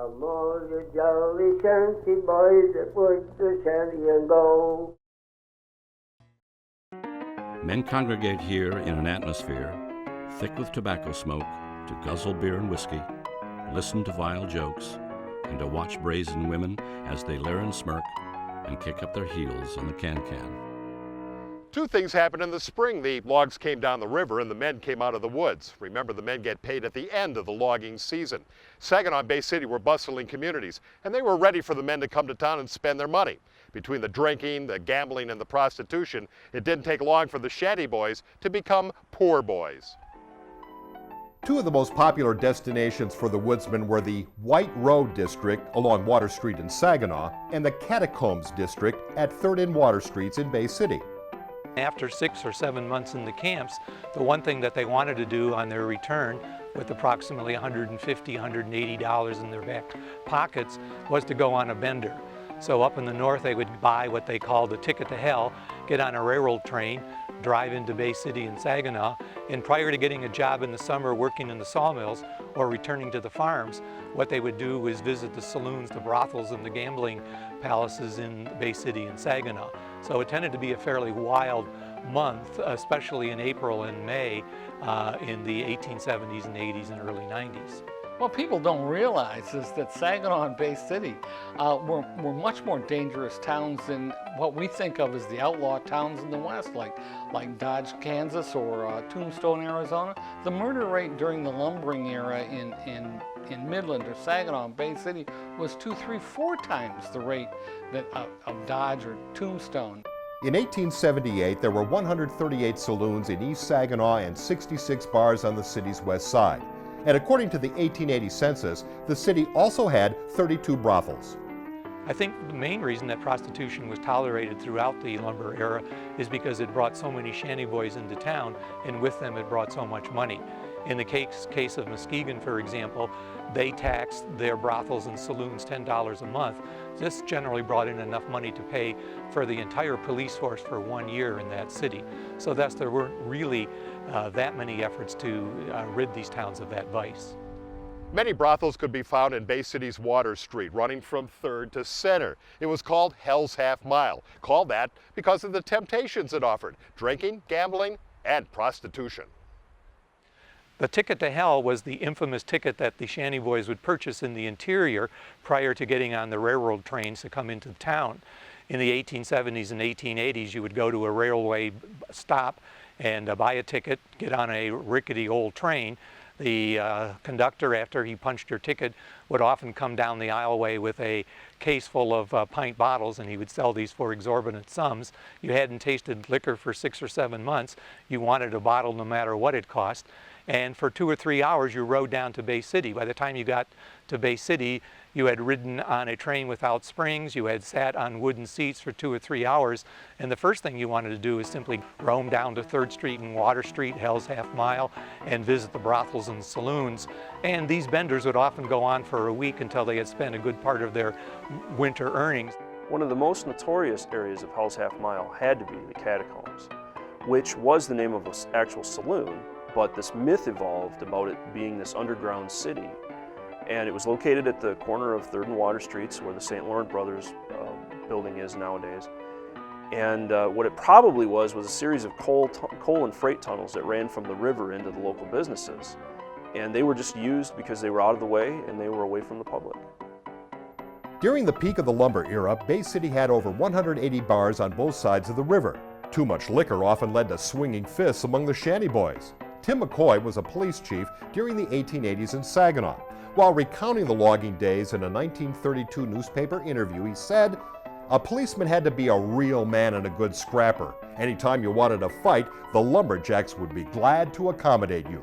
Come all you jolly Shanty boys that put the shanty and go. Men congregate here in an atmosphere thick with tobacco smoke to guzzle beer and whiskey, listen to vile jokes, and to watch brazen women as they leer and smirk and kick up their heels on the can-can. Two things happened in the spring. The logs came down the river and the men came out of the woods. Remember, the men get paid at the end of the logging season. Saginaw and Bay City were bustling communities, and they were ready for the men to come to town and spend their money. Between the drinking, the gambling, and the prostitution, it didn't take long for the shanty boys to become poor boys. Two of the most popular destinations for the woodsmen were the White Road District along Water Street in Saginaw and the Catacombs District at 3rd and Water Streets in Bay City. After 6 or 7 months in the camps, the one thing that they wanted to do on their return, with approximately $150, $180 in their back pockets, was to go on a bender. So up in the north, they would buy what they called a ticket to hell, get on a railroad train, drive into Bay City and Saginaw, and prior to getting a job in the summer working in the sawmills or returning to the farms, what they would do was visit the saloons, the brothels, and the gambling palaces in Bay City and Saginaw. So it tended to be a fairly wild month, especially in April and May in the 1870s and 80s and early 90s. What people don't realize is that Saginaw and Bay City were much more dangerous towns than what we think of as the outlaw towns in the West, like Dodge, Kansas, or Tombstone, Arizona. The murder rate during the lumbering era in Midland or Saginaw and Bay City was 2, 3, 4 times the rate that of Dodge or Tombstone. In 1878, there were 138 saloons in East Saginaw and 66 bars on the city's west side. And according to the 1880 census, the city also had 32 brothels. I think the main reason that prostitution was tolerated throughout the lumber era is because it brought so many shanty boys into town, and with them it brought so much money. In the case of Muskegon, for example, they taxed their brothels and saloons $10 a month. This generally brought in enough money to pay for the entire police force for 1 year in that city. So thus there weren't really that many efforts to rid these towns of that vice. Many brothels could be found in Bay City's Water Street, running from 3rd to Center. It was called Hell's Half Mile, called that because of the temptations it offered: drinking, gambling, and prostitution. The ticket to hell was the infamous ticket that the shanty boys would purchase in the interior prior to getting on the railroad trains to come into town. In the 1870s and 1880s, you would go to a railway stop and buy a ticket, get on a rickety old train. The conductor, after he punched your ticket, would often come down the aisleway with a case full of pint bottles, and he would sell these for exorbitant sums. You hadn't tasted liquor for 6 or 7 months. You wanted a bottle no matter what it cost. And for 2 or 3 hours, you rode down to Bay City. By the time you got to Bay City, you had ridden on a train without springs, you had sat on wooden seats for 2 or 3 hours, and the first thing you wanted to do is simply roam down to 3rd Street and Water Street, Hell's Half Mile, and visit the brothels and saloons. And these benders would often go on for a week until they had spent a good part of their winter earnings. One of the most notorious areas of Hell's Half Mile had to be the Catacombs, which was the name of an actual saloon, but this myth evolved about it being this underground city. And it was located at the corner of 3rd and Water Streets, where the St. Laurent Brothers building is nowadays. And what it probably was a series of coal and freight tunnels that ran from the river into the local businesses. And they were just used because they were out of the way and they were away from the public. During the peak of the lumber era, Bay City had over 180 bars on both sides of the river. Too much liquor often led to swinging fists among the shanty boys. Tim McCoy was a police chief during the 1880s in Saginaw. While recounting the logging days in a 1932 newspaper interview, he said, "A policeman had to be a real man and a good scrapper. Anytime you wanted to fight, the lumberjacks would be glad to accommodate you."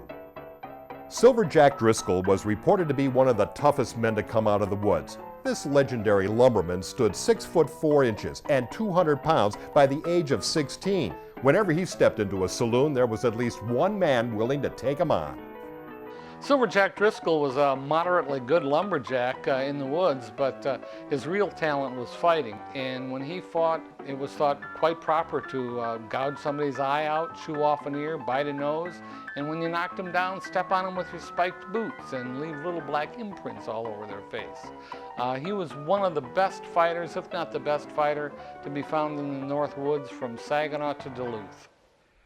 Silver Jack Driscoll was reported to be one of the toughest men to come out of the woods. This legendary lumberman stood 6 foot 4 inches and 200 pounds by the age of 16. Whenever he stepped into a saloon, there was at least one man willing to take him on. Silverjack Driscoll was a moderately good lumberjack in the woods, but his real talent was fighting. And when he fought, it was thought quite proper to gouge somebody's eye out, chew off an ear, bite a nose, and when you knocked him down, step on him with your spiked boots and leave little black imprints all over their face. He was one of the best fighters, if not the best fighter, to be found in the North Woods from Saginaw to Duluth.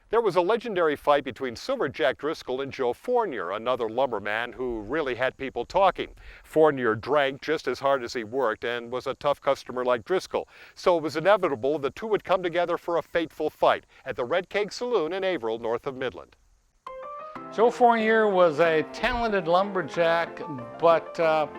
There was a legendary fight between Silverjack Driscoll and Joe Fournier, another lumberman who really had people talking. Fournier drank just as hard as he worked and was a tough customer like Driscoll, so it was inevitable the two would come together for a fateful fight at the Red Keg Saloon in Averill, north of Midland. Joe Fournier was a talented lumberjack, but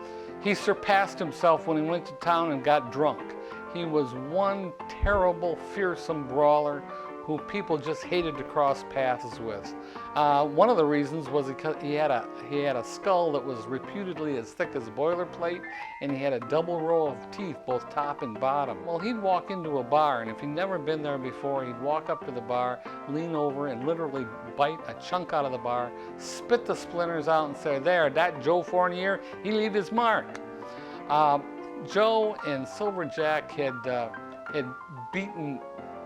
he surpassed himself when he went to town and got drunk. He was one terrible, fearsome brawler who people just hated to cross paths with. One of the reasons was because he had a skull that was reputedly as thick as boilerplate, and he had a double row of teeth, both top and bottom. Well, he'd walk into a bar, and if he'd never been there before, he'd walk up to the bar, lean over, and literally bite a chunk out of the bar, spit the splinters out, and say, "There, that Joe Fournier, he leave his mark." Joe and Silverjack had beaten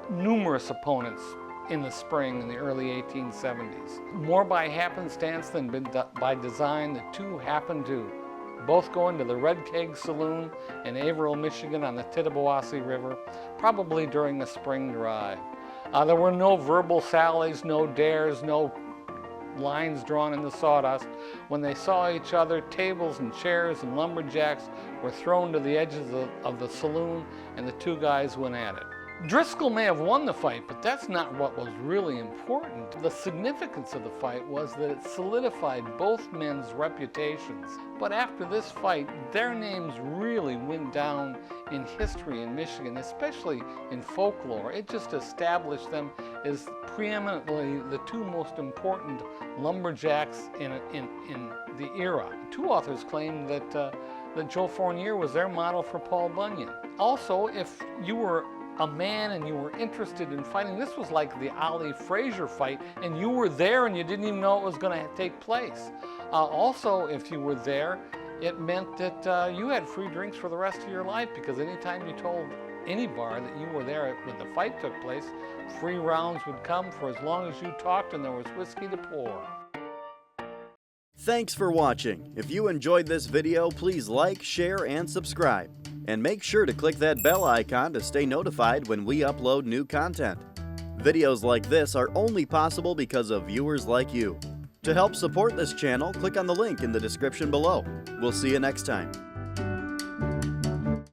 numerous opponents in the spring in the early 1870s. More by happenstance than by design, the two happened to both go into the Red Keg Saloon in Averill, Michigan on the Tittabawassee River, probably during the spring drive. There were no verbal sallies, no dares, no lines drawn in the sawdust. When they saw each other, tables and chairs and lumberjacks were thrown to the edges of the saloon, and the two guys went at it. Driscoll may have won the fight, but that's not what was really important. The significance of the fight was that it solidified both men's reputations. But after this fight, their names really went down in history in Michigan, especially in folklore. It just established them as preeminently the two most important lumberjacks in the era. Two authors claimed that Joe Fournier was their model for Paul Bunyan. Also, if you were a man and you were interested in fighting, this was like the Ali Frazier fight, and you were there and you didn't even know it was going to take place. Also, if you were there, it meant that you had free drinks for the rest of your life, because anytime you told any bar that you were there when the fight took place, free rounds would come for as long as you talked and there was whiskey to pour. Thanks for watching. If you enjoyed this video, please like, share, and subscribe. And make sure to click that bell icon to stay notified when we upload new content. Videos like this are only possible because of viewers like you. To help support this channel, click on the link in the description below. We'll see you next time.